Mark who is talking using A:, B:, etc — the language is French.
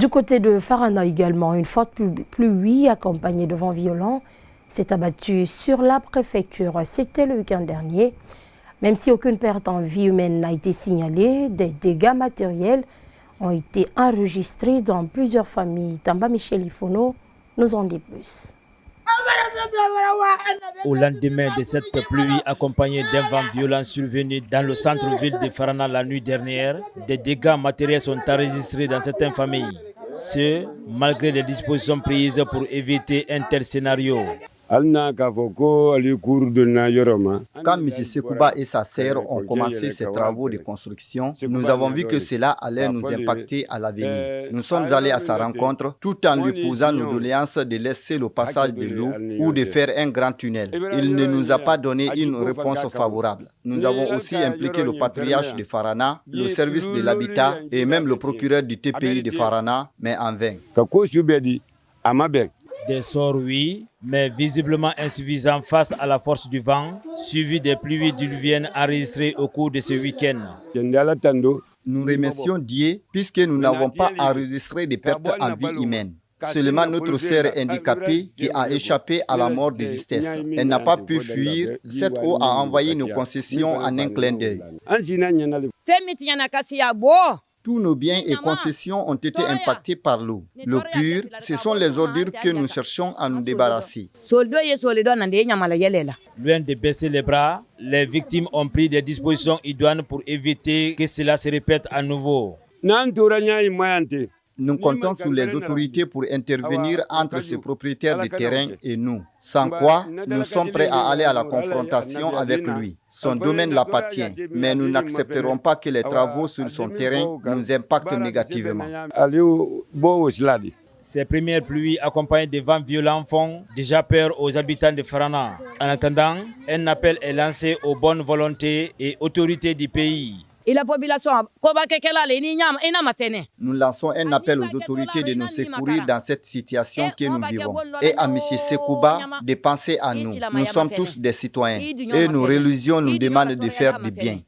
A: Du côté de Farana également, une forte pluie accompagnée de vents violents s'est abattue sur la préfecture. C'était le week-end dernier. Même si aucune perte en vie humaine n'a été signalée, des dégâts matériels ont été enregistrés dans plusieurs familles. Tamba Michel Ifono nous en dit plus.
B: Au lendemain de cette pluie accompagnée d'un vent violent survenu dans le centre-ville de Farana la nuit dernière, des dégâts matériels sont enregistrés dans certaines familles. Ce, malgré les dispositions prises pour éviter un tel scénario.
C: Quand M. Sekouba et sa sœur ont commencé ces travaux de construction, nous avons vu que cela allait nous impacter à l'avenir. Nous sommes allés à sa rencontre tout en lui posant nos doléances de laisser le passage de l'eau ou de faire un grand tunnel. Il ne nous a pas donné une réponse favorable. Nous avons aussi impliqué le patriarche de Farana, le service de l'habitat et même le procureur du TPI de Farana, mais en vain.
B: Des sorts, oui, mais visiblement insuffisants face à la force du vent, suivi des pluies diluviennes enregistrées au cours de ce week-end.
C: Nous remercions Dieu puisque nous n'avons pas enregistré de pertes en vie humaine. Seulement notre sœur handicapée qui a échappé à la mort de justesse. Elle n'a pas pu fuir. Cette eau a envahi nos concessions en un clin d'œil. Tous nos biens et concessions ont été impactés par l'eau. Le pur, ce sont les ordures que nous cherchons à nous débarrasser.
B: Loin de baisser les bras, les victimes ont pris des dispositions idoines pour éviter que cela se répète à nouveau.
C: Nous comptons sur les autorités pour intervenir entre ces propriétaires de terrain et nous. Sans quoi, nous sommes prêts à aller à la confrontation avec lui. Son domaine l'appartient, mais nous n'accepterons pas que les travaux sur son terrain nous impactent négativement.
B: Ces premières pluies accompagnées de vents violents font déjà peur aux habitants de Farana. En attendant, un appel est lancé aux bonnes volontés et autorités du pays.
C: Nous lançons un appel aux autorités de nous secourir dans cette situation que nous vivons. Et à M. Sekouba de penser à nous. Nous sommes tous des citoyens et nos religions nous demandent de faire du bien.